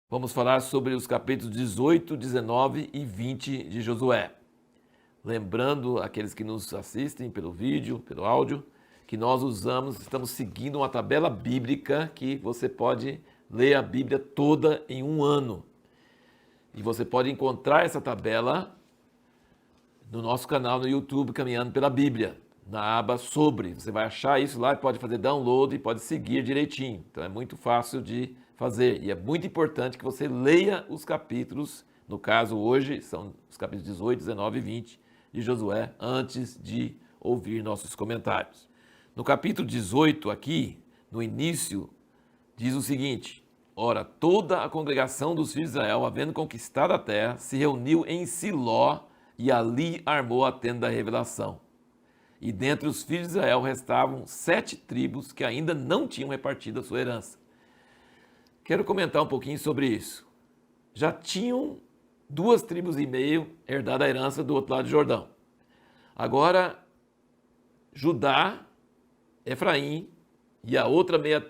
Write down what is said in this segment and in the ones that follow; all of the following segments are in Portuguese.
Vamos falar sobre os capítulos 18, 19 e 20 de Josué. Lembrando aqueles que nos assistem pelo vídeo, pelo áudio, que nós estamos seguindo uma tabela bíblica que você pode ler a Bíblia toda em um ano. E você pode encontrar essa tabela no nosso canal no YouTube, Caminhando pela Bíblia, na aba Sobre. Você vai achar isso lá e pode fazer download e pode seguir direitinho. Então é muito fácil de fazer. E é muito importante que você leia os capítulos, no caso hoje são os capítulos 18, 19 e 20 de Josué, antes de ouvir nossos comentários. No capítulo 18 aqui, no início, diz o seguinte: ora, toda a congregação dos filhos de Israel, havendo conquistado a terra, se reuniu em Siló e ali armou a tenda da revelação. E dentre os filhos de Israel restavam 7 tribos que ainda não tinham repartido a sua herança. Quero comentar um pouquinho sobre isso. Já tinham 2 tribos e meio herdado a herança do outro lado do Jordão. Agora, Judá, Efraim e a outra meia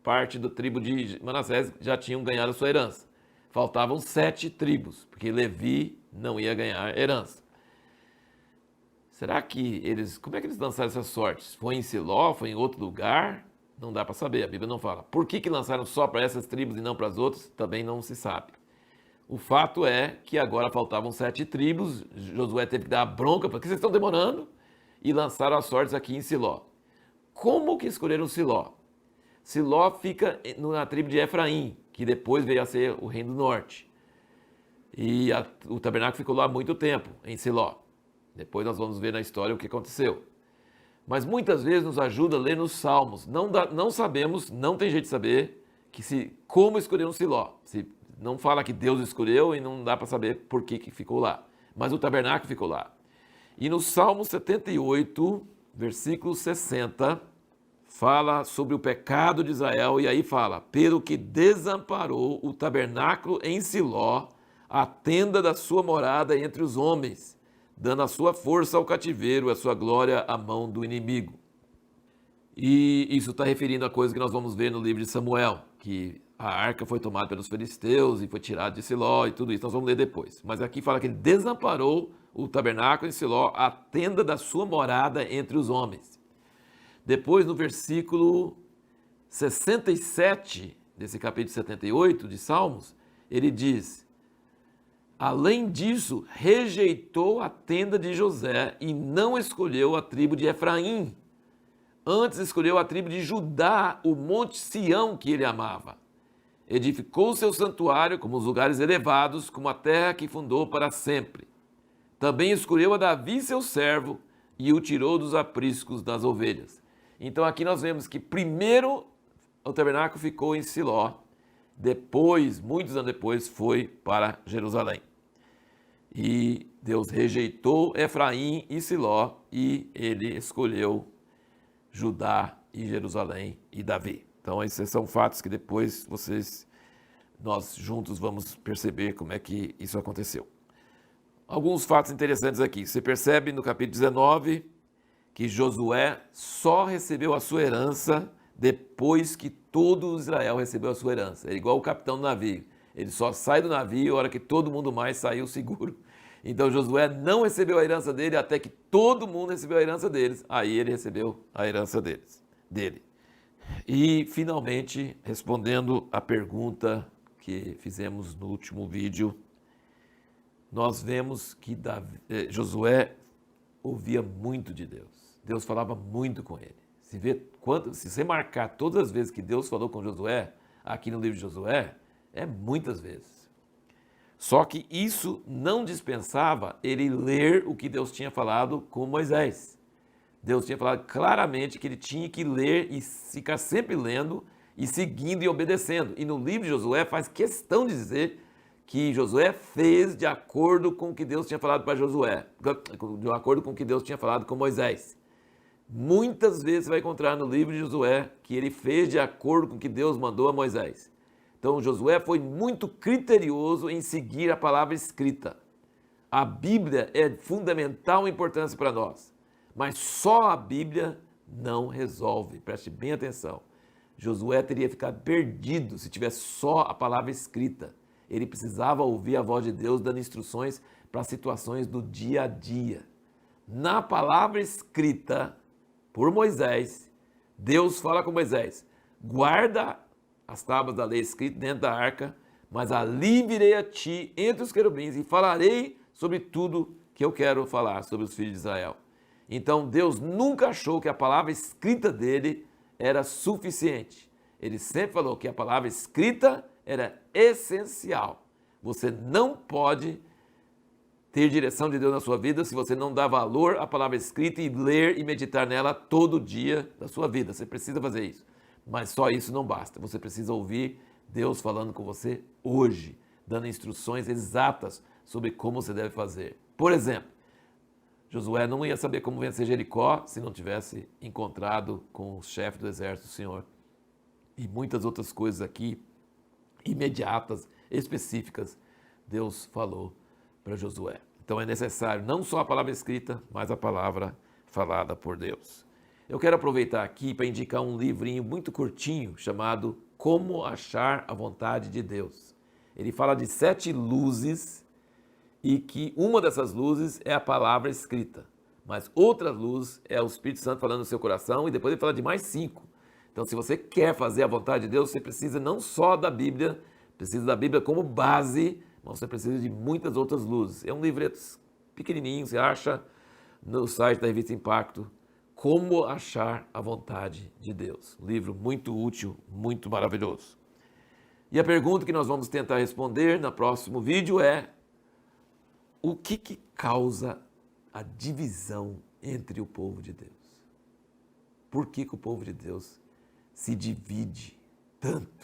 parte da tribo de Manassés já tinham ganhado a sua herança. Faltavam 7 tribos, porque Levi não ia ganhar herança. Será que como é que eles lançaram essas sortes? Foi em Siló? Foi em outro lugar? Não dá para saber, a Bíblia não fala. Por que lançaram só para essas tribos e não para as outras? Também não se sabe. O fato é que agora faltavam 7 tribos, Josué teve que dar a bronca, porque vocês estão demorando, e lançaram as sortes aqui em Siló. Como que escolheram Siló? Siló fica na tribo de Efraim, que depois veio a ser o reino do norte. E o tabernáculo ficou lá há muito tempo, em Siló. Depois nós vamos ver na história o que aconteceu. Mas muitas vezes nos ajuda a ler nos Salmos. Não sabemos, não tem jeito de saber como escolher um Siló. Não fala que Deus escolheu e não dá para saber por que ficou lá. Mas o tabernáculo ficou lá. E no Salmo 78, versículo 60, fala sobre o pecado de Israel e aí fala: pelo que desamparou o tabernáculo em Siló, a tenda da sua morada entre os homens, dando a sua força ao cativeiro, a sua glória à mão do inimigo. E isso está referindo a coisa que nós vamos ver no livro de Samuel, que a arca foi tomada pelos filisteus e foi tirada de Siló e tudo isso, nós vamos ler depois. Mas aqui fala que ele desamparou o tabernáculo em Siló, a tenda da sua morada entre os homens. Depois, no versículo 67 desse capítulo 78 de Salmos, ele diz: além disso, rejeitou a tenda de José e não escolheu a tribo de Efraim. Antes escolheu a tribo de Judá, o monte Sião que ele amava. Edificou seu santuário como os lugares elevados, como a terra que fundou para sempre. Também escolheu a Davi, seu servo, e o tirou dos apriscos das ovelhas. Então aqui nós vemos que primeiro o tabernáculo ficou em Siló, depois, muitos anos depois, foi para Jerusalém. E Deus rejeitou Efraim e Siló e ele escolheu Judá e Jerusalém e Davi. Então esses são fatos que depois nós juntos vamos perceber como é que isso aconteceu. Alguns fatos interessantes aqui. Você percebe no capítulo 19 que Josué só recebeu a sua herança depois que todo Israel recebeu a sua herança. É igual o capitão do navio. Ele só sai do navio na hora que todo mundo mais saiu seguro. Então Josué não recebeu a herança dele até que todo mundo recebeu a herança deles. Aí ele recebeu a herança dele. E finalmente, respondendo a pergunta que fizemos no último vídeo, nós vemos que Josué ouvia muito de Deus. Deus falava muito com ele. Se você marcar todas as vezes que Deus falou com Josué, aqui no livro de Josué, é muitas vezes. Só que isso não dispensava ele ler o que Deus tinha falado com Moisés. Deus tinha falado claramente que ele tinha que ler e ficar sempre lendo e seguindo e obedecendo. E no livro de Josué faz questão de dizer que Josué fez de acordo com o que Deus tinha falado para Josué, de acordo com o que Deus tinha falado com Moisés. Muitas vezes você vai encontrar no livro de Josué que ele fez de acordo com o que Deus mandou a Moisés. Então Josué foi muito criterioso em seguir a palavra escrita. A Bíblia é de fundamental importância para nós, mas só a Bíblia não resolve, preste bem atenção. Josué teria ficado perdido se tivesse só a palavra escrita. Ele precisava ouvir a voz de Deus dando instruções para situações do dia a dia. Na palavra escrita por Moisés, Deus fala com Moisés: guarda as tábuas da lei escritas dentro da arca, mas ali virei a ti entre os querubins e falarei sobre tudo que eu quero falar sobre os filhos de Israel. Então Deus nunca achou que a palavra escrita dele era suficiente. Ele sempre falou que a palavra escrita era essencial. Você não pode ter direção de Deus na sua vida se você não dá valor à palavra escrita e ler e meditar nela todo dia da sua vida. Você precisa fazer isso. Mas só isso não basta. Você precisa ouvir Deus falando com você hoje, dando instruções exatas sobre como você deve fazer. Por exemplo, Josué não ia saber como vencer Jericó se não tivesse encontrado com o chefe do exército, o Senhor. E muitas outras coisas aqui, imediatas, específicas, Deus falou para Josué. Então é necessário não só a palavra escrita, mas a palavra falada por Deus. Eu quero aproveitar aqui para indicar um livrinho muito curtinho chamado Como Achar a Vontade de Deus. Ele fala de 7 luzes e que uma dessas luzes é a palavra escrita, mas outra luz é o Espírito Santo falando no seu coração e depois ele fala de mais 5. Então, se você quer fazer a vontade de Deus, você precisa não só da Bíblia, precisa da Bíblia como base, mas você precisa de muitas outras luzes. É um livreto pequenininho, você acha no site da Revista Impacto, Como Achar a Vontade de Deus. Um livro muito útil, muito maravilhoso. E a pergunta que nós vamos tentar responder no próximo vídeo é: o que causa a divisão entre o povo de Deus? Por que o povo de Deus se divide tanto?